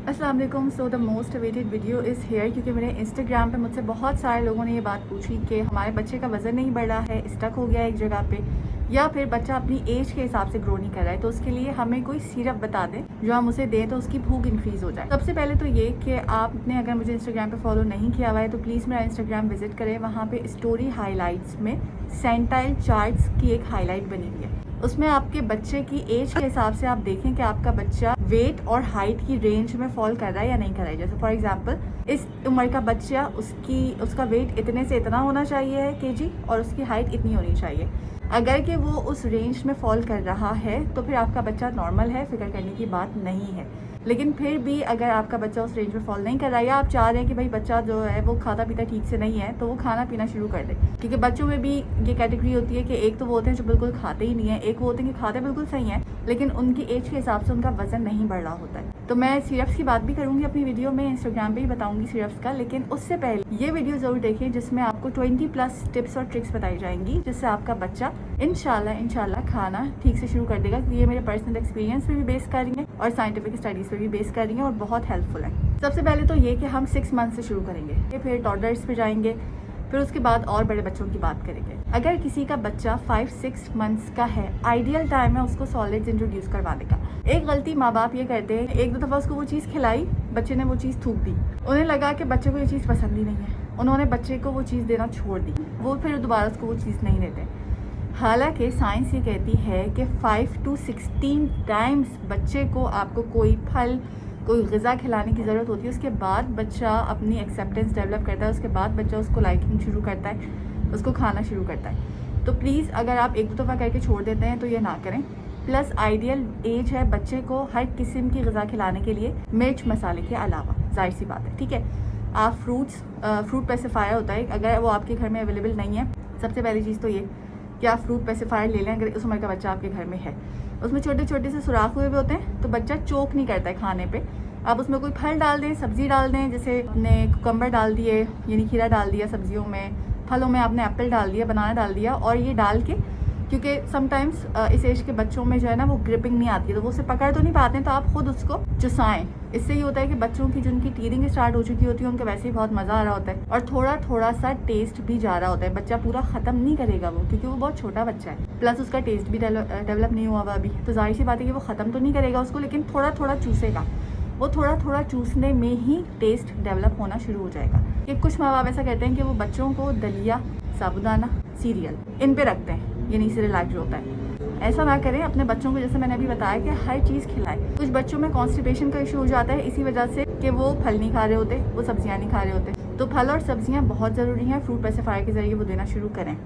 अस्सलाम वालेकुम। So the most awaited video is here, क्योंकि मेरे इंस्टाग्राम पे मुझसे बहुत सारे लोगों ने ये बात पूछी कि हमारे बच्चे का वज़न नहीं बढ़ रहा है, स्टक हो गया है एक जगह पे, या फिर बच्चा अपनी एज के हिसाब से ग्रो नहीं कर रहा है। तो उसके लिए हमें कोई सिरप बता दें जो हम उसे दें तो उसकी भूख इंक्रीज़ हो जाए। सबसे पहले तो ये कि आपने अगर मुझे इंस्टाग्राम पे फॉलो नहीं किया हुआ है तो प्लीज़ मेरा इंस्टाग्राम विजिट करें। वहाँ पे स्टोरी हाईलाइट्स में सेंटाइल चार्ट्स की एक हाईलाइट बनी हुई है। उसमें आपके बच्चे की एज के हिसाब से आप देखें कि आपका बच्चा वेट और हाइट की रेंज में फॉल कर रहा है या नहीं कर रहा है। जैसे फॉर एग्जांपल इस उम्र का बच्चा उसका वेट इतने से इतना होना चाहिए है केजी और उसकी हाइट इतनी होनी चाहिए। अगर कि वो उस रेंज में फॉल कर रहा है तो फिर आपका बच्चा नॉर्मल है, फिक्र करने की बात नहीं है। लेकिन फिर भी अगर आपका बच्चा उस रेंज में फॉल नहीं कर रहा है या आप चाह रहे हैं कि भाई बच्चा जो है वो खाता पीता ठीक से नहीं है, तो वो खाना पीना शुरू कर दे। क्योंकि बच्चों में भी ये कैटेगरी होती है कि एक तो वो होते हैं जो बिल्कुल खाते ही नहीं है, एक वो होते हैं कि खाते बिल्कुल सही हैं लेकिन उनकी एज के हिसाब से उनका वजन नहीं बढ़ रहा होता है। तो मैं सिरप्स की बात भी करूंगी अपनी वीडियो में, इंस्टाग्राम पे ही बताऊंगी सिरप्स का। लेकिन उससे पहले ये वीडियो जरूर देखें जिसमें आपको 20+ टिप्स और ट्रिक्स बताई जाएंगी जिससे आपका बच्चा इंशाल्लाह खाना ठीक से शुरू कर देगा। क्योंकि ये मेरे पर्सनल एक्सपीरियंस पे भी बेस कर रही है और साइंटिफिक स्टडीज़ पे भी बेस कर रही है और बहुत हेल्पफुल है। सबसे पहले तो ये कि हम 6 मंथ से शुरू करेंगे, फिर टॉडलर्स पे जाएंगे, फिर उसके बाद और बड़े बच्चों की बात करेंगे। अगर किसी का बच्चा 5-6 मंथ्स का है, आइडियल टाइम है उसको सॉलिड्स इंट्रोड्यूस करवाने का। एक गलती माँ बाप ये करते हैं, एक दो दफ़ा उसको वो चीज़ खिलाई, बच्चे ने वो चीज़ थूक दी, उन्हें लगा कि बच्चे को ये चीज़ पसंद ही नहीं है, उन्होंने बच्चे को वो चीज़ देना छोड़ दी, वो फिर दोबारा उसको वो चीज़ नहीं देते। हालांकि साइंस ये कहती है कि 5 to 16 टाइम्स बच्चे को आपको कोई फल कोई ग़िज़ा खिलाने की ज़रूरत होती है। उसके बाद बच्चा अपनी एक्सेप्टेंस डेवलप करता है, उसके बाद बच्चा उसको लाइकिंग शुरू करता है, उसको खाना शुरू करता है। तो प्लीज़ अगर आप एक दो दफ़ा करके छोड़ देते हैं तो ये ना करें। प्लस आइडियल एज है बच्चे को हर किस्म की ग़िज़ा खिलाने के लिए, मिर्च मसाले के अलावा, जाहिर सी बात है, ठीक है। आप फ्रूट पेसिफायर होता है, अगर वो आपके घर में अवेलेबल नहीं है, सबसे पहली चीज़ तो ये कि आप फ्रूट पेसिफायर ले लें। अगर उस उम्र का बच्चा आपके घर में है, उसमें छोटे छोटे से सुराख हुए भी होते हैं तो बच्चा चोक नहीं करता है खाने पे। आप उसमें कोई फल डाल दें, सब्ज़ी डाल दें, जैसे आपने कुकम्बर डाल दिए यानी खीरा डाल दिया सब्जियों में, फलों में आपने एप्पल डाल दिया, बनाना डाल दिया, और ये डाल के, क्योंकि समटाइम्स इस एज के बच्चों में जो है ना वो ग्रिपिंग नहीं आती है, तो वो उसे पकड़ तो नहीं पाते हैं, तो आप खुद उसको चुसाएं। इससे ये होता है कि बच्चों की जिनकी टीथिंग स्टार्ट हो चुकी होती है उनको वैसे ही बहुत मज़ा आ रहा होता है और थोड़ा थोड़ा सा टेस्ट भी जा रहा होता है। बच्चा पूरा ख़त्म नहीं करेगा वो, क्योंकि वो बहुत छोटा बच्चा है, प्लस उसका टेस्ट भी डेवलप नहीं हुआ हुआ अभी, तो जाहिर सी बात है कि वो ख़त्म तो नहीं करेगा उसको, लेकिन थोड़ा थोड़ा चूसेगा। वो थोड़ा थोड़ा चूसने में ही टेस्ट डेवलप होना शुरू हो जाएगा। कि कुछ माँ बाप ऐसा कहते हैं कि वो बच्चों को दलिया, साबुदाना, सीरियल इन पे रखते हैं, ये नहीं से रिलैक्स होता है। ऐसा ना करें, अपने बच्चों को जैसे मैंने अभी बताया कि हर चीज़ खिलाएं। कुछ बच्चों में कॉन्स्टिपेशन का इशू हो जाता है इसी वजह से कि वो फल नहीं खा रहे होते, वो सब्जियां नहीं खा रहे होते। तो फल और सब्जियां बहुत ज़रूरी हैं, फ्रूट पेसिफायर के ज़रिए वो देना शुरू करें।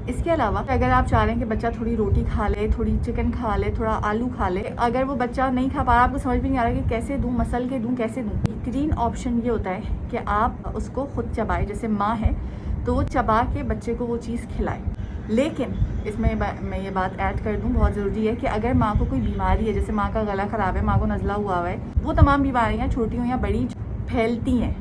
इसके अलावा अगर आप चाह रहे हैं कि बच्चा थोड़ी रोटी खा ले, थोड़ी चिकन खा ले, थोड़ा आलू खा ले, अगर वो बच्चा नहीं खा पा रहा, आपको समझ भी नहीं आ रहा कि कैसे दूँ, मसल के दूँ, कैसे दूँ, बेहतरीन ऑप्शन ये होता है कि आप उसको खुद चबाएं। जैसे माँ है तो वो चबा के बच्चे को वो चीज़ खिलाए। लेकिन इसमें मैं ये बात ऐड कर दूं, बहुत ज़रूरी है कि अगर माँ को कोई बीमारी है, जैसे माँ का गला ख़राब है, माँ को नज़ला हुआ है, वो तमाम बीमारियाँ छोटी हो या बड़ी फैलती हैं,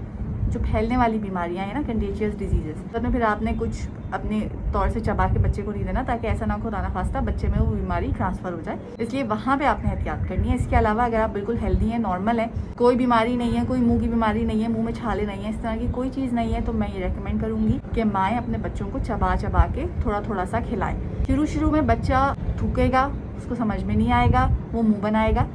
जो फैलने वाली बीमारियाँ हैं ना, कंटेजियस डिजीज़ेस, तो फिर आपने कुछ अपने तौर से चबा के बच्चे को नहीं देना, ताकि ऐसा ना खुदा ना खास्ता बच्चे में वो बीमारी ट्रांसफ़र हो जाए। इसलिए वहाँ पे आपने एहतियात करनी है। इसके अलावा अगर आप बिल्कुल हेल्दी हैं, नॉर्मल है, कोई बीमारी नहीं है, कोई मुंह की बीमारी नहीं है, मुंह में छाले नहीं है, इस तरह की कोई चीज़ नहीं है, तो मैं ये रेकमेंड करूँगी कि माएँ अपने बच्चों को चबा चबा के थोड़ा थोड़ा सा खिलाएँ। शुरू में बच्चा थूकेगा, उसको समझ में नहीं आएगा, वो मुँह बनाएगा,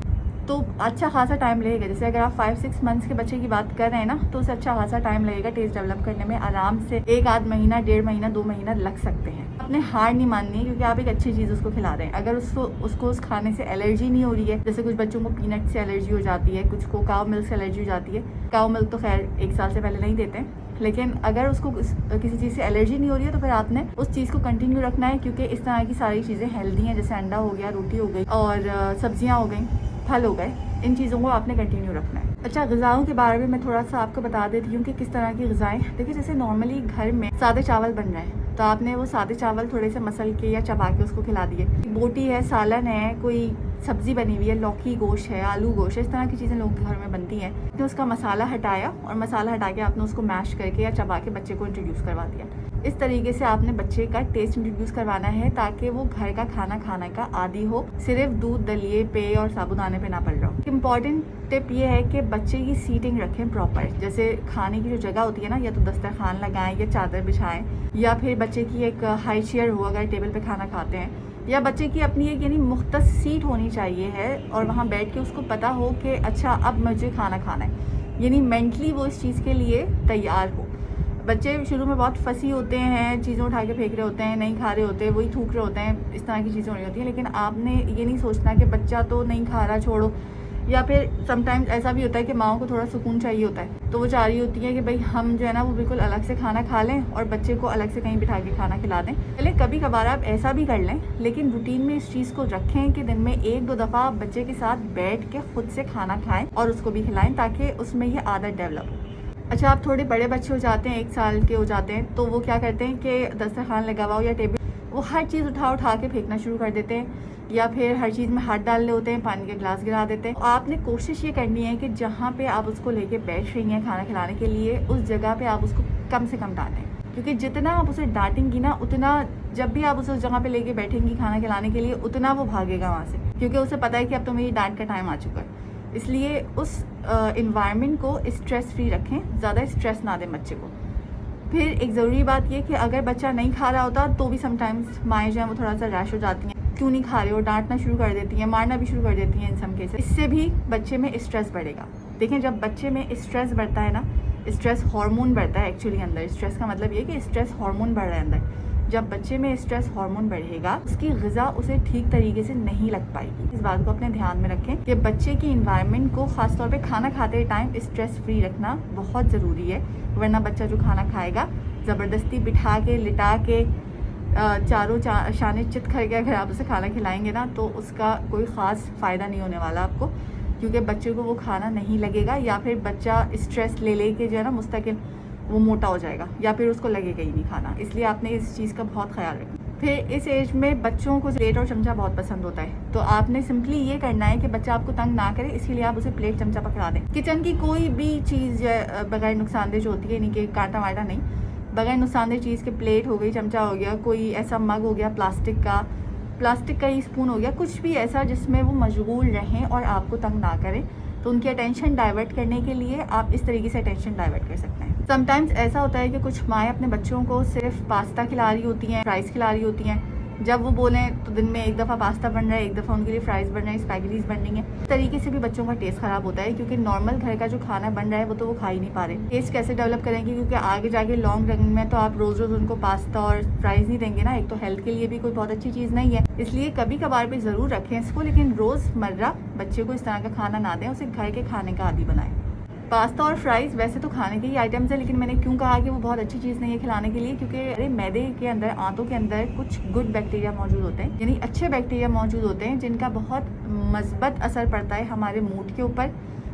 तो अच्छा खासा टाइम लगेगा। जैसे अगर आप 5-6 मंथ्स के बच्चे की बात कर रहे हैं ना, तो उसे अच्छा खासा टाइम लगेगा टेस्ट डेवलप करने में। आराम से 1-8 महीना, 1.5 महीना, 2 महीना लग सकते हैं। अपने हार नहीं माननी है, क्योंकि आप एक अच्छी चीज़ उसको खिला रहे हैं। अगर उसको उस खाने से एलर्जी नहीं हो रही है, जैसे कुछ बच्चों को पीनट से एलर्जी हो जाती है, कुछ को काऊ मिल्क से एलर्जी हो जाती है। काऊ मिल्क तो खैर 1 साल से पहले नहीं देते, लेकिन अगर उसको किसी चीज़ से एलर्जी नहीं हो रही है तो फिर आपने उस चीज़ को कंटिन्यू रखना है, क्योंकि इस तरह की सारी चीज़ें हेल्दी हैं। जैसे अंडा हो गया, रोटी हो गई, और सब्जियां हो गई, फल हो गए, इन चीज़ों को आपने कंटिन्यू रखना है। अच्छा, ग़िज़ाओं के बारे में मैं थोड़ा सा आपको बता देती हूँ कि किस तरह की ग़िज़ाएँ। देखिए, जैसे नॉर्मली घर में सादे चावल बन रहे हैं तो आपने वो सादे चावल थोड़े से मसल के या चबा के उसको खिला दिए। बोटी है, सालन है, कोई सब्ज़ी बनी हुई है, लौकी गोश्त है, आलू गोश्त है, इस तरह की चीज़ें लोगों के घर में बनती हैं। तो उसका मसाला हटाया और मसाला हटा के आपने उसको मैश करके या चबा के बच्चे को इंट्रोड्यूस करवा दिया। इस तरीके से आपने बच्चे का टेस्ट इंट्रोड्यूस करवाना है ताकि वो घर का खाना खाने का आदी हो, सिर्फ दूध, दलिए, पेय और साबुदाने पे ना पड़ रहा हो। इम्पॉर्टेंट टिप ये है कि बच्चे की सीटिंग रखें प्रॉपर। जैसे खाने की जो जगह होती है ना, या तो दस्तरखान लगाएं या चादर बिछाएं, या फिर बच्चे की एक हाई चेयर हो अगर टेबल पे खाना खाते हैं, या बच्चे की अपनी एक यानी मुख्तस सीट होनी चाहिए है और वहाँ बैठ के उसको पता हो कि अच्छा अब मुझे खाना खाना है, यानी मेंटली वो इस चीज़ के लिए तैयार हो। बच्चे शुरू में बहुत फंसी होते हैं, चीज़ें उठा के फेंक रहे होते हैं, नहीं खा रहे होते, वही थूक रहे होते हैं, इस तरह की चीज़ें हो रही होती हैं। लेकिन आपने ये नहीं सोचना कि बच्चा तो नहीं खा रहा, छोड़ो। या फिर समटाइम्स ऐसा भी होता है कि माओ को थोड़ा सुकून चाहिए होता है, तो वो चाह रही होती है कि भाई हम जो है ना वो बिल्कुल अलग से खाना खा लें और बच्चे को अलग से कहीं बिठा के खाना खिला दें। चलें, कभी कभार आप ऐसा भी कर लें, लेकिन रूटीन में इस चीज़ को रखें कि दिन में 1-2 दफ़ा आप बच्चे के साथ बैठ के खुद से खाना खाएं और उसको भी खिलाएं, ताकि उसमें ये आदत डेवलप हो। अच्छा, आप थोड़े बड़े बच्चे हो जाते हैं, 1 साल के हो जाते हैं, तो वो क्या करते हैं कि दस्तरखान लगा हुआ हो या टेबल, वो हर चीज़ उठा के फेंकना शुरू कर देते हैं, या फिर हर चीज़ में हाथ डाल रहे होते हैं, पानी के गिलास गिरा देते हैं। आपने कोशिश ये करनी है कि जहाँ पे आप उसको लेके बैठ रही हैं खाना खिलाने के लिए, उस जगह पे आप उसको कम से कम डांटें, क्योंकि जितना आप उसे डांटेंगी ना, उतना जब भी आप उसे उस जगह पे लेके बैठेंगी खाना खिलाने के लिए, उतना वो भागेगा वहाँ से, क्योंकि उसे पता है कि अब तो मेरी डांट का टाइम आ चुका है। इसलिए उस इन्वायरमेंट को स्ट्रेस फ्री रखें, ज़्यादा स्ट्रेस ना दें बच्चे को। फिर एक ज़रूरी बात ये कि अगर बच्चा नहीं खा रहा होता तो भी समटाइम्स माएँ जो हैं वो थोड़ा सा रैश हो जाती हैं, क्यों नहीं खा रहे हो, डांटना शुरू कर देती हैं, मारना भी शुरू कर देती हैं इन सम केसेस। इससे भी बच्चे में स्ट्रेस बढ़ेगा। देखें, जब बच्चे में स्ट्रेस बढ़ता है ना, स्ट्रेस हार्मोन बढ़ता है एक्चुअली अंदर। स्ट्रेस का मतलब ये कि स्ट्रेस हार्मोन बढ़ रहा है अंदर। जब बच्चे में स्ट्रेस हार्मोन बढ़ेगा, उसकी ग़िज़ा उसे ठीक तरीके से नहीं लग पाएगी। इस बात को अपने ध्यान में रखें कि बच्चे की इन्वायरमेंट को ख़ासतौर पे खाना खाते टाइम स्ट्रेस फ्री रखना बहुत ज़रूरी है, वरना बच्चा जो खाना खाएगा ज़बरदस्ती बिठा के, लिटा के, चारों शाने चित करके अगर आप उसे खाना खिलाएंगे ना, तो उसका कोई ख़ास फ़ायदा नहीं होने वाला आपको, क्योंकि बच्चे को वो खाना नहीं लगेगा, या फिर बच्चा स्ट्रेस ले के जो है ना मुस्तकिल वो मोटा हो जाएगा, या फिर उसको लगेगा ही नहीं खाना। इसलिए आपने इस चीज़ का बहुत ख्याल रखना। फिर इस एज में बच्चों को प्लेट और चमचा बहुत पसंद होता है, तो आपने सिंपली ये करना है कि बच्चा आपको तंग ना करे, इसीलिए आप उसे प्लेट चमचा पकड़ा दें। किचन की कोई भी चीज़ बगैर नुकसानदेह जो होती है, यानी कि कांटा वाटा नहीं, बगैर नुकसानदेह चीज़ के, प्लेट हो गई, चमचा हो गया, कोई ऐसा मग हो गया प्लास्टिक का ही स्पून हो गया, कुछ भी ऐसा जिसमें वो मशगूल रहें और आपको तंग ना करें, तो उनकी अटेंशन डाइवर्ट करने के लिए आप इस तरीके से अटेंशन डाइवर्ट कर सकते हैं। समटाइम्स ऐसा होता है कि कुछ माएँ अपने बच्चों को सिर्फ पास्ता खिला रही होती हैं, फ्राइज़ खिला रही होती हैं। जब वो बोलें तो दिन में 1 दफ़ा पास्ता बन रहा है, 1 दफ़ा उनके लिए फ्राइज़ बन रहे हैं, स्पैगेटीज़ बन रही हैं। इस तरीके से भी बच्चों का टेस्ट ख़राब होता है, क्योंकि नॉर्मल घर का जो खाना बन रहा है वो तो वो खा ही नहीं पा रहे। टेस्ट कैसे डेवलप करेंगे, क्योंकि आगे जाके लॉन्ग रन में तो आप रोज़ रोज़ उनको पास्ता और फ्राइज़ नहीं देंगे ना, एक तो हेल्थ के लिए भी कोई बहुत अच्छी चीज़ नहीं है। इसलिए कभी कभार भी ज़रूर रखें इसको, लेकिन रोज़मर्रा बच्चे को इस तरह का खाना ना दें, उसे घर के खाने का आदी बनाएं। पास्ता और फ्राइज़ वैसे तो खाने के ही आइटम्स हैं, लेकिन मैंने क्यों कहा कि वो बहुत अच्छी चीज़ नहीं है खिलाने के लिए, क्योंकि मैदे के अंदर, आंतों के अंदर कुछ गुड बैक्टीरिया मौजूद होते हैं, यानी अच्छे बैक्टीरिया मौजूद होते हैं, जिनका बहुत मस्बत असर पड़ता है हमारे मूड के ऊपर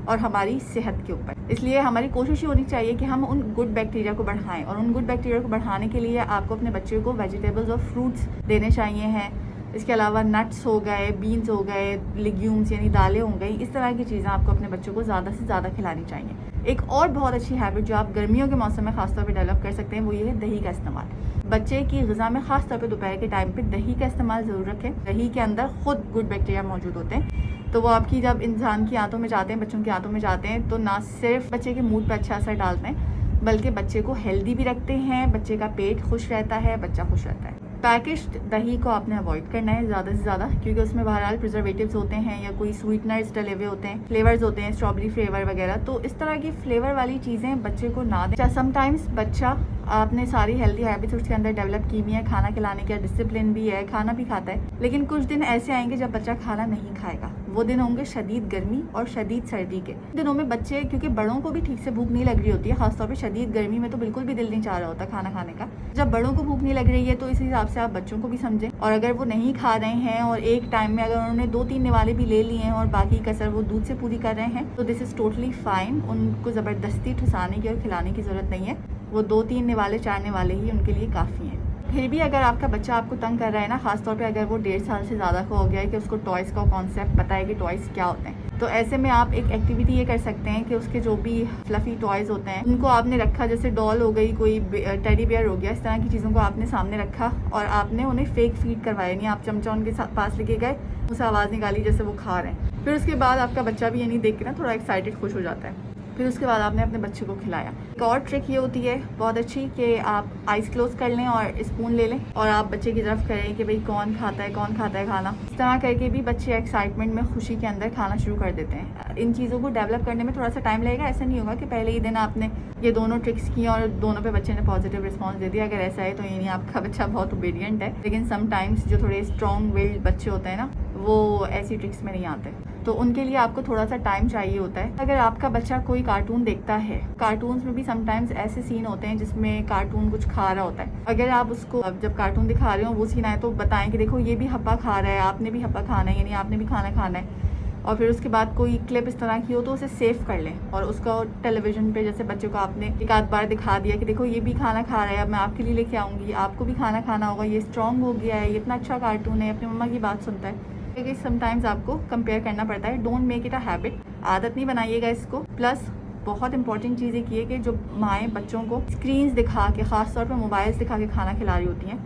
और हमारी सेहत के ऊपर। इसलिए हमारी कोशिश ये होनी चाहिए कि हम उन गुड बैक्टीरिया को बढ़ाएं, और उन गुड बैक्टीरिया को बढ़ाने के लिए आपको अपने बच्चे को वेजिटेबल्स और फ्रूट्स देने चाहिए हैं। इसके अलावा नट्स हो गए, बीन्स हो गए, लेग्यूम्स यानी दालें हो गई, इस तरह की चीज़ें आपको अपने बच्चों को ज़्यादा से ज़्यादा खिलानी चाहिए। एक और बहुत अच्छी हैबिट जो आप गर्मियों के मौसम में खासतौर पे डेवलप कर सकते हैं, वो ये है दही का इस्तेमाल। बच्चे की ग़िज़ा में खासतौर पे दोपहर के टाइम पे दही का इस्तेमाल ज़रूर रखें। दही के अंदर ख़ुद गुड बैक्टीरिया मौजूद होते हैं, तो वो आपकी जब इंसान की आंतों में जाते हैं, बच्चों की आंतों में जाते हैं, तो ना सिर्फ बच्चे के मूड पर अच्छा असर डालते हैं, बल्कि बच्चे को हेल्दी भी रखते हैं, बच्चे का पेट खुश रहता है, बच्चा खुश रहता है। पैकेज्ड दही को आपने अवॉइड करना है ज़्यादा से ज़्यादा, क्योंकि उसमें बहरहाल प्रिजर्वेटिव्स होते हैं या कोई स्वीटनर्स डले हुए होते हैं, फ्लेवर्स होते हैं, स्ट्रॉबेरी फ्लेवर वगैरह, तो इस तरह की फ्लेवर वाली चीज़ें बच्चे को ना दें। समटाइम्स बच्चा, आपने सारी हेल्दी हैबिट्स उसके अंदर डेवलप की हुई है, खाना खिलाने का डिसिप्लिन भी है, खाना भी खाता है, लेकिन कुछ दिन ऐसे आएंगे जब बच्चा खाना नहीं खाएगा। वो दिन होंगे शदीद गर्मी और शदीद सर्दी के दिनों में। बच्चे, क्योंकि बड़ों को भी ठीक से भूख नहीं लग रही होती है, खासतौर पे शदीद गर्मी में तो बिल्कुल भी दिल नहीं चाह रहा होता खाना खाने का। जब बड़ों को भूख नहीं लग रही है, तो इस हिसाब से आप बच्चों को भी समझें, और अगर वो नहीं खा रहे हैं और एक टाइम में अगर उन्होंने 2-3 निवाले भी ले लिए हैं और बाकी कसर वो दूध से पूरी कर रहे हैं, तो दिस इज़ टोटली फाइन। उनको ज़बरदस्ती ठुसाने की और खिलाने की ज़रूरत नहीं है, वो 2-3 निवाले 4 निवाले ही उनके लिए काफ़ी हैं। फिर भी अगर आपका बच्चा आपको तंग कर रहा है ना, खासतौर पे अगर वो 1.5 साल से ज़्यादा का हो गया है कि उसको टॉयज़ का कॉन्सेप्ट पता है कि टॉयज़ क्या होते हैं, तो ऐसे में आप एक एक्टिविटी ये कर सकते हैं कि उसके जो भी फ्लफ़ी टॉयज़ होते हैं उनको आपने रखा, जैसे डॉल हो गई, कोई टेडी बियर हो गया, इस तरह की चीज़ों को आपने सामने रखा और आपने उन्हें फेक फीड करवाया, नहीं आप चमचा उनके पास लेके गए, उसे आवाज़ निकाली जैसे वो खा रहे हैं। फिर उसके बाद आपका बच्चा भी ये नहीं देख के ना थोड़ा एक्साइटेड खुश हो जाता है। फिर उसके बाद आपने अपने बच्चे को खिलाया। एक और ट्रिक ये होती है बहुत अच्छी कि आप आइज़ क्लोज़ कर लें और स्पून ले लें और आप बच्चे की तरफ करें कि भाई कौन खाता है खाना। इस तरह करके भी बच्चे एक्साइटमेंट में, खुशी के अंदर खाना शुरू कर देते हैं। इन चीज़ों को डेवलप करने में थोड़ा सा टाइम लगेगा। ऐसा नहीं होगा कि पहले ही दिन आपने ये दोनों ट्रिक्स की और दोनों पे बच्चे ने पॉजिटिव रिस्पॉन्स दे दिया। अगर ऐसा है तो ये नहीं आपका बच्चा बहुत ओबीडियंट है, लेकिन समटाइम्स जो थोड़े स्ट्रॉन्ग विल्ड बच्चे होते हैं ना, वो ऐसी ट्रिक्स में नहीं आते, तो उनके लिए आपको थोड़ा सा टाइम चाहिए होता है। अगर आपका बच्चा कोई कार्टून देखता है, कार्टून्स में भी समटाइम्स ऐसे सीन होते हैं जिसमें कार्टून कुछ खा रहा होता है। अगर आप उसको जब कार्टून दिखा रहे हो वो सीन आए तो बताएं कि देखो ये भी हब्बा खा रहा है, आपने भी हब्बा खाना है, यानी आपने भी खाना खाना है। और फिर उसके बाद कोई क्लिप इस तरह की हो तो उसे सेव कर लें और उसका टेलीविज़न पे जैसे बच्चों को आपने एक आध बार दिखा दिया कि देखो ये भी खाना खा रहा है, अब मैं आपके लिए लेके आऊँगी, आपको भी खाना खाना होगा, ये स्ट्रॉन्ग हो गया है, ये इतना अच्छा कार्टून है, अपनी मम्मा की बात सुनता है। समटाइम्स आपको कंपेयर करना पड़ता है। Don't make it a habit, आदत नहीं बनाइएगा इसको। प्लस बहुत इंपॉर्टेंट चीज़ एक ये कि जो माएँ बच्चों को स्क्रीन्स दिखा के, ख़ासतौर पे मोबाइल्स दिखा के खाना खिला रही होती हैं,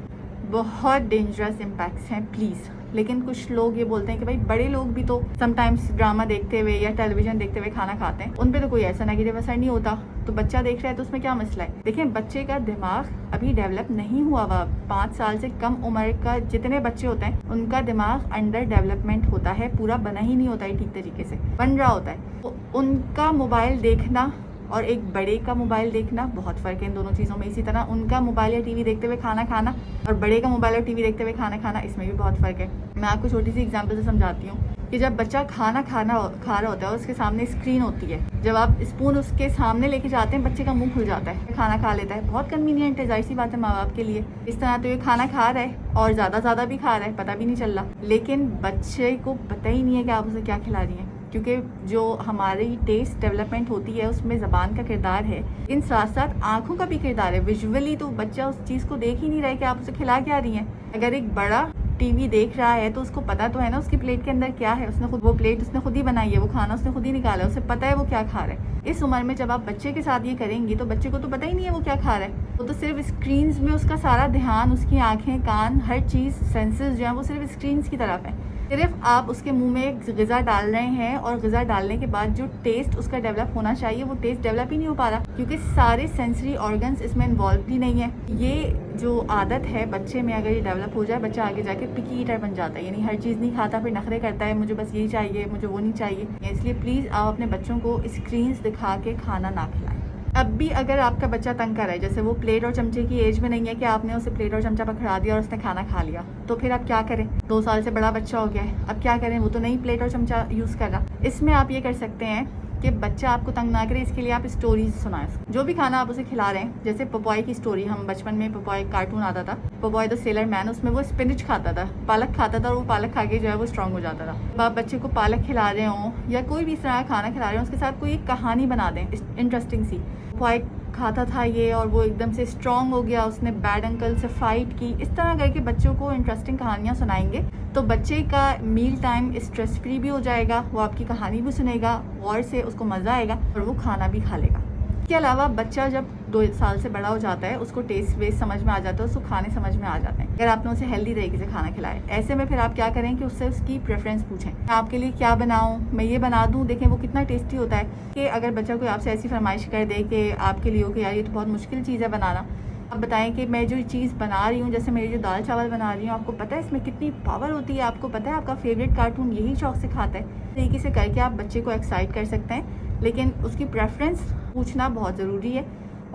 बहुत डेंजरस इम्पैक्ट्स हैं प्लीज़। लेकिन कुछ लोग ये बोलते हैं कि भाई बड़े लोग भी तो समटाइम्स ड्रामा देखते हुए या टेलीविज़न देखते हुए खाना खाते हैं, उन पे तो कोई ऐसा नेगेटिव असर नहीं होता, तो बच्चा देख रहा है तो उसमें क्या मसला है। देखें, बच्चे का दिमाग अभी डेवलप नहीं हुआ हुआ। 5 साल से कम उम्र का जितने बच्चे होते हैं उनका दिमाग अंडर डेवलपमेंट होता है, पूरा बना ही नहीं होता है ठीक तरीके से, बन रहा होता है। तो उनका मोबाइल देखना और एक बड़े का मोबाइल देखना, बहुत फ़र्क है इन दोनों चीज़ों में। इसी तरह उनका मोबाइल या टीवी देखते हुए खाना खाना और बड़े का मोबाइल और टीवी देखते हुए खाना खाना, इसमें भी बहुत फ़र्क है। मैं आपको छोटी सी एग्जांपल से समझाती हूँ कि जब बच्चा खा रहा होता है और उसके सामने स्क्रीन होती है, जब आप स्पून उसके सामने लेके जाते हैं बच्चे का मुंह खुल जाता है, खाना खा लेता है। बहुत कन्वीनियंट है, जाहिर सी बात है माँ बाप के लिए। इस तरह तो ये खाना खा रहा है और ज़्यादा भी खा रहा है, पता भी नहीं चल रहा, लेकिन बच्चे को पता ही नहीं है कि आप उसे क्या खिला रही हैं, क्योंकि जो हमारी टेस्ट डेवलपमेंट होती है उसमें ज़बान का किरदार है, इन साथ साथ आँखों का भी किरदार है। विजुअली तो बच्चा उस चीज़ को देख ही नहीं रहा है कि आप उसे खिला क्या रही हैं। अगर एक बड़ा टीवी देख रहा है तो उसको पता तो है ना उसकी प्लेट के अंदर क्या है, उसने खुद वो प्लेट उसने खुद ही बनाई है, वो खाना उसने खुद ही निकाला है, उसे पता है वो क्या खा रहा है। इस उम्र में जब आप बच्चे के साथ ये करेंगी तो बच्चे को तो पता ही नहीं है वो क्या खा रहा है, वो तो सिर्फ स्क्रीन्स में उसका सारा ध्यान, उसकी आँखें, कान, हर चीज़, सेंसेस जो है वो सिर्फ स्क्रीन्स की तरफ है। सिर्फ आप उसके मुंह में ग़िज़ा डाल रहे हैं और ग़िज़ा डालने के बाद जो टेस्ट उसका डेवलप होना चाहिए वो टेस्ट डेवलप ही नहीं हो पा रहा, क्योंकि सारे सेंसरी ऑर्गन्स इसमें इन्वॉल्व ही नहीं है। ये जो आदत है बच्चे में, अगर ये डेवलप हो जाए, बच्चा आगे जाके पिकी ईटर बन जाता है, यानी हर चीज़ नहीं खाता, फिर नखरे करता है, मुझे बस यही चाहिए, मुझे वो नहीं चाहिए। इसलिए प्लीज़ आप अपने बच्चों को स्क्रीन्स दिखा के खाना ना खिलाएं। अब भी अगर आपका बच्चा तंग कर रहा है, जैसे वो प्लेट और चमचे की एज में नहीं है कि आपने उसे प्लेट और चमचा पकड़ा दिया और उसने खाना खा लिया, तो फिर आप क्या करें। 2 साल से बड़ा बच्चा हो गया है, अब क्या करें, वो तो नहीं प्लेट और चमचा यूज़ कर रहा। इसमें आप ये कर सकते हैं कि बच्चा आपको तंग ना करे, इसके लिए आप स्टोरीज सुनाएं। जो भी खाना आप उसे खिला रहे हैं, जैसे पपॉय की स्टोरी, हम बचपन में पपॉय कार्टून आता था, पपॉय द सेलर मैन, उसमें वो स्पिनच खाता था, पालक खाता था, और वो पालक खा के जो है वो स्ट्रॉन्ग हो जाता था। अब आप बच्चे को पालक खिला रहे हों या कोई भी इस तरह खाना खिला रहे हो, उसके साथ कोई एक कहानी बना दें इंटरेस्टिंग सी। पपॉय खाता था ये और वो एकदम से स्ट्रॉन्ग हो गया, उसने बैड अंकल से फाइट की। इस तरह करके बच्चों को इंटरेस्टिंग कहानियाँ सुनाएंगे तो बच्चे का मील टाइम स्ट्रेस फ्री भी हो जाएगा, वो आपकी कहानी भी सुनेगा और से उसको मज़ा आएगा और वो खाना भी खा लेगा। इसके अलावा बच्चा जब 2 साल से बड़ा हो जाता है, उसको टेस्ट वेस्ट समझ में आ जाता है, उसको खाने समझ में आ जाते हैं। अगर आपने उसे हेल्दी तरीके से खाना खिलाए, ऐसे में फिर आप क्या करें कि उससे उसकी प्रेफरेंस पूछें, मैं आपके लिए क्या बनाऊं, मैं ये बना दूं, देखें वो कितना टेस्टी होता है। कि अगर बच्चा कोई आपसे ऐसी फरमाइश कर दे कि आपके लिए हो कि यार ये तो बहुत मुश्किल चीज़ है बनाना, आप बताएं कि मैं जो चीज़ बना रही हूँ, जैसे मेरी जो दाल चावल बना रही हूँ, आपको पता है इसमें कितनी पावर होती है, आपको पता है आपका फेवरेट कार्टून यही शौक से खाता है। तरीके से करके आप बच्चे को एक्साइट कर सकते हैं, लेकिन उसकी प्रेफरेंस पूछना बहुत ज़रूरी है।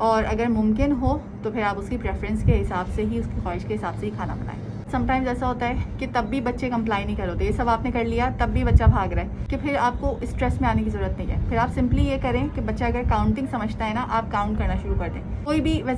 और अगर मुमकिन हो तो फिर आप उसकी प्रेफरेंस के हिसाब से ही, उसकी ख्वाहिश के हिसाब से ही खाना बनाएं। समटाइम्स ऐसा होता है कि तब भी बच्चे कंप्लाई नहीं कर होते, ये सब आपने कर लिया तब भी बच्चा भाग रहा है, कि फिर आपको स्ट्रेस में आने की ज़रूरत नहीं है। फिर आप सिंपली ये करें कि बच्चा अगर काउंटिंग समझता है ना, आप काउंट करना शुरू कर दें।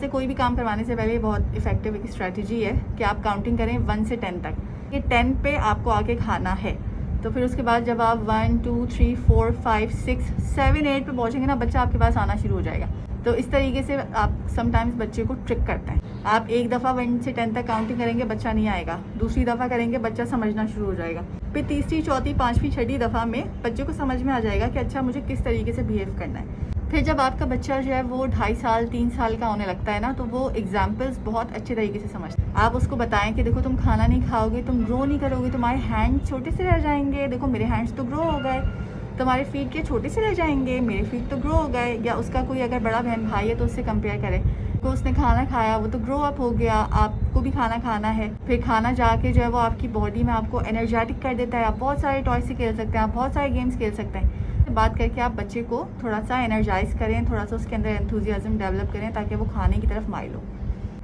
कोई भी काम करवाने से पहले बहुत इफेक्टिव एक स्ट्रैटेजी है कि आप काउंटिंग करें 1 से 10 तक, कि 10 पे आपको आके खाना है। तो फिर उसके बाद जब आप 1 2 3 4 5 6 7 8 पे पहुँचेंगे ना, बच्चा आपके पास आना शुरू हो जाएगा। तो इस तरीके से आप समटाइम्स बच्चे को ट्रिक करते हैं। आप एक दफ़ा 1 से 10 तक काउंटिंग करेंगे, बच्चा नहीं आएगा। दूसरी दफ़ा करेंगे, बच्चा समझना शुरू हो जाएगा। फिर तीसरी, चौथी, पाँचवीं, छठी दफ़ा में बच्चे को समझ में आ जाएगा कि अच्छा मुझे किस तरीके से बिहेव करना है। फिर जब आपका बच्चा जो है वो 2.5 साल 3 साल का होने लगता है ना, तो वो एग्जाम्पल्स बहुत अच्छे तरीके से समझता है। आप उसको बताएं कि देखो तुम खाना नहीं खाओगे, तुम ग्रो नहीं करोगे, तुम्हारे हैंड छोटे से रह जाएंगे, देखो मेरे हैंड्स तो ग्रो हो गए, तुम्हारे फीट के छोटे से रह जाएंगे, मेरे फीट तो ग्रो हो गए। या उसका कोई अगर बड़ा बहन भाई है तो उससे कंपेयर करें, तो उसने खाना खाया, वो तो ग्रो अप हो गया, आपको भी खाना खाना है। फिर खाना जाके जो है वो आपकी बॉडी में आपको एनर्जेटिक कर देता है। आप बहुत सारे टॉय से खेल सकते हैं, आप बहुत सारे गेम्स खेल सकते हैं। बात करके आप बच्चे को थोड़ा सा एनर्जाइज करें, थोड़ा सा उसके अंदर एंथुजियाज्म डेवलप करें ताकि वो खाने की तरफ माइल हो।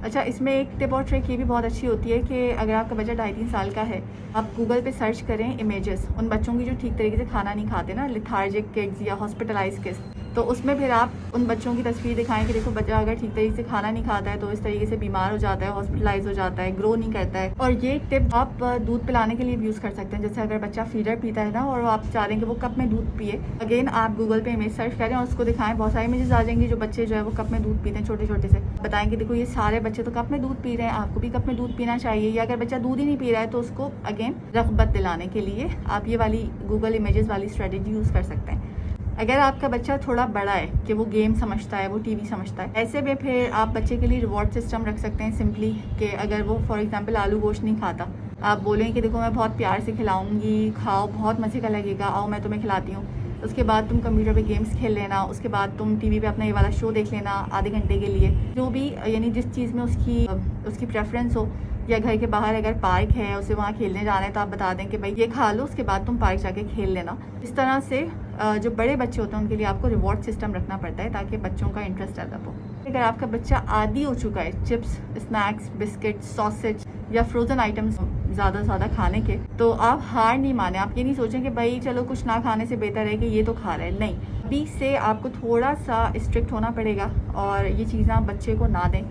अच्छा, इसमें एक टिप और ट्रिक ये भी बहुत अच्छी होती है कि अगर आपका बच्चा 2.5-3 साल का है, आप गूगल पे सर्च करें इमेजेस उन बच्चों की जो ठीक तरीके से खाना नहीं खाते ना, लिथार्जिक किड्स या हॉस्पिटलाइज किड्स, तो उसमें फिर आप उन बच्चों की तस्वीर दिखाएं कि देखो बच्चा अगर ठीक तरीके से खाना नहीं खाता है तो इस तरीके से बीमार हो जाता है, हॉस्पिटलाइज हो जाता है, ग्रो नहीं करता है। और ये टिप आप दूध पिलाने के लिए भी यूज़ कर सकते हैं। जैसे अगर बच्चा फीडर पीता है ना और आप चाह रहे हैं कि वो कप में दूध पिए, अगेन आप गूगल पे इमेज सर्च करें और उसको दिखाएं, बहुत सारी इमेजेस आ जाएंगी जो बच्चे जो है वो कप में दूध पीते हैं छोटे छोटे से। बताएं कि देखो ये सारे बच्चे तो कप में दूध पी रहे हैं, आपको भी कप में दूध पीना चाहिए। या अगर बच्चा दूध ही नहीं पी रहा है तो उसको अगेन रग़बत दिलाने के लिए आप ये वाली गूगल इमेजेस वाली स्ट्रेटेजी यूज़ कर सकते हैं। अगर आपका बच्चा थोड़ा बड़ा है कि वो गेम समझता है, वो टीवी समझता है, ऐसे में फिर आप बच्चे के लिए रिवॉर्ड सिस्टम रख सकते हैं सिंपली कि अगर वो फॉर एग्जांपल आलू गोश्त नहीं खाता, आप बोलें कि देखो मैं बहुत प्यार से खिलाऊंगी, खाओ, बहुत मज़े का लगेगा, आओ मैं तुम्हें खिलाती हूँ। उसके बाद तुम कंप्यूटर पे गेम्स खेल लेना, उसके बाद तुम टीवी पे अपना ये वाला शो देख लेना आधे घंटे के लिए, जो भी यानी जिस चीज़ में उसकी प्रेफरेंस हो। या घर के बाहर अगर पार्क है, उसे वहाँ खेलने जाना है तो आप बता दें कि भाई ये खा लो, उसके बाद तुम पार्क जाके खेल लेना। इस तरह से जो बड़े बच्चे होते हैं उनके लिए आपको रिवॉर्ड सिस्टम रखना पड़ता है ताकि बच्चों का इंटरेस्ट डेवलप हो। अगर आपका बच्चा आदी हो चुका है चिप्स, स्नैक्स, बिस्किट, सॉसेज या फ्रोज़न आइटम्स ज़्यादा से ज़्यादा खाने के, तो आप हार नहीं माने। आप ये नहीं सोचें कि भाई चलो कुछ ना खाने से बेहतर है कि ये तो खा रहे हैं। नहीं, अभी से आपको थोड़ा सा स्ट्रिक्ट होना पड़ेगा और ये चीज़ें आप बच्चे को ना दें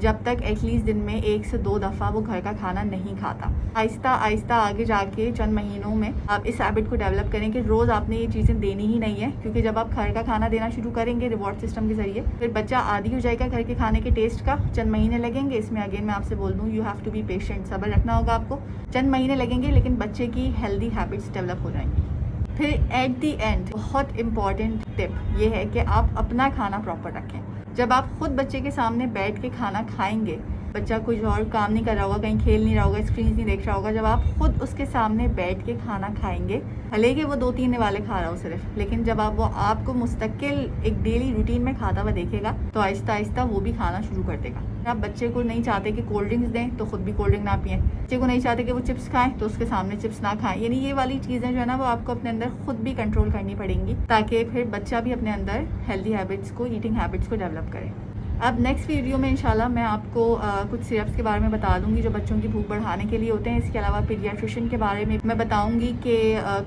जब तक एटलीस्ट दिन में 1 से 2 दफ़ा वो घर का खाना नहीं खाता। आहिस्ता आहिस्ता आगे जाके चंद महीनों में आप इस हैबिट को डेवलप करें कि रोज़ आपने ये चीज़ें देनी ही नहीं है, क्योंकि जब आप घर का खाना देना शुरू करेंगे रिवॉर्ड सिस्टम के ज़रिए, फिर बच्चा आदी हो जाएगा घर के खाने के टेस्ट का। चंद महीने लगेंगे, इसमें अगेन मैं आपसे बोल दूँ, you have to be patient, सब्र रखना होगा आपको। चंद महीने लगेंगे लेकिन बच्चे की हेल्दी हैबिट्स डेवलप हो जाएंगी। फिर एट दी एंड बहुत इंपॉर्टेंट टिप ये है कि आप अपना खाना प्रॉपर रखें। जब आप खुद बच्चे के सामने बैठ के खाना खाएंगे, बच्चा कुछ और काम नहीं कर रहा होगा, कहीं खेल नहीं रहा होगा, स्क्रीन नहीं देख रहा होगा, जब आप खुद उसके सामने बैठ के खाना खाएंगे, भले कि वो 2-3 वाले खा रहा हो सिर्फ, लेकिन जब वो आपको मुस्तकिल एक डेली रूटीन में खाता हुआ देखेगा तो आहिस्ता आहिस्ता वो भी खाना शुरू कर देगा। आप बच्चे को नहीं चाहते कि कोल्ड ड्रिंक्स दें तो खुद भी कोल्ड ड्रिंक ना पिए, बच्चे को नहीं चाहते कि वो चिप्स खाएं तो उसके सामने चिप्स ना खाएं। यानी ये वाली चीज़ें जो है ना वो आपको अपने अंदर खुद भी कंट्रोल करनी पड़ेंगी ताकि फिर बच्चा भी अपने अंदर हेल्दी हैबिट्स को, ईटिंग हैबिट्स को डेवलप करे। अब नेक्स्ट वीडियो में इंशाल्लाह मैं आपको कुछ सिरप्स के बारे में बता दूंगी जो बच्चों की भूख बढ़ाने के लिए होते हैं। इसके अलावा पीडियाट्रिशियन के बारे में मैं बताऊंगी कि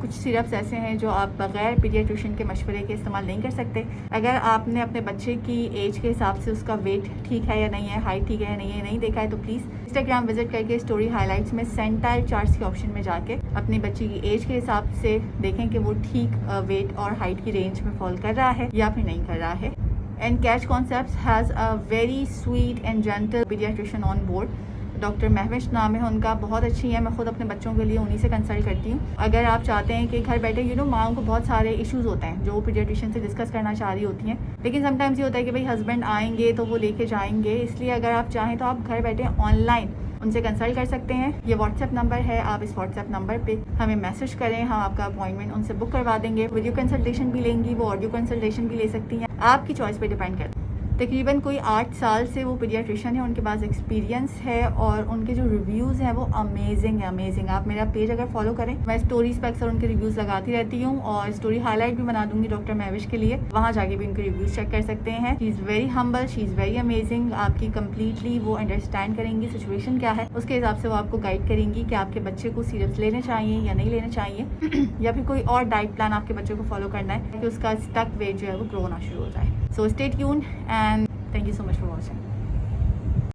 कुछ सिरप्स ऐसे हैं जो आप बगैर पीडियाट्रिशियन के मशवरे के इस्तेमाल नहीं कर सकते। अगर आपने अपने बच्चे की एज के हिसाब से उसका वेट ठीक है या नहीं है, हाइट ठीक है या नहीं है, नहीं देखा है तो प्लीज़ इंस्टाग्राम विजिट करके स्टोरी हाईलाइट्स में सेंटाइल चार्ट्स के ऑप्शन में जाके अपनी बच्ची की एज के हिसाब से देखें कि वो ठीक वेट और हाइट की रेंज में फॉल कर रहा है या फिर नहीं कर रहा है। And Catch Concepts has a very sweet and gentle pediatrician on board. Doctor Mahvish नाम है उनका, बहुत अच्छी है। मैं खुद अपने बच्चों के लिए उन्हीं से कंसल्ट करती हूँ। अगर आप चाहते हैं कि घर बैठे माओं को बहुत सारे इश्यूज होते हैं जो पीडियाट्रिशियन से डिस्कस करना चाह रही होती हैं, लेकिन समटाइम्स ये होता है कि भाई हस्बैंड आएंगे तो वो लेके जाएंगे, इसलिए अगर आप चाहें तो आप घर बैठे ऑनलाइन उनसे कंसल्ट कर सकते हैं। ये व्हाट्सएप नंबर है, आप इस व्हाट्सएप नंबर पे हमें मैसेज करें, हम आपका अपॉइंटमेंट उनसे बुक करवा देंगे। वीडियो कंसल्टेशन भी लेंगी, वो ऑडियो कंसल्टेशन भी ले सकती हैं, आपकी चॉइस पे डिपेंड करता है। तकरीबन कोई 8 साल से वो पीडियाट्रिशियन है, उनके पास एक्सपीरियंस है और उनके जो रिव्यूज़ हैं वो अमेजिंग है, अमेजिंग। आप मेरा पेज अगर फॉलो करें, मैं स्टोरीज पे अक्सर उनके रिव्यूज़ लगाती रहती हूँ और स्टोरी हाईलाइट भी बना दूंगी डॉक्टर महविश के लिए, वहाँ जाके भी उनके रिव्यूज़ चेक कर सकते हैं। She is very humble, she is very amazing. आपकी कम्प्लीटली वो अंडरस्टैंड करेंगी सिचुएशन क्या है, उसके हिसाब से वो आपको गाइड करेंगी कि आपके बच्चे को सिरप्स लेने चाहिए या नहीं लेने चाहिए या फिर कोई और डाइट प्लान आपके बच्चे को फॉलो करना है कि उसका स्टक वेट जो है वो ग्रो होना शुरू हो जाए। So stay tuned and thank you so much for watching.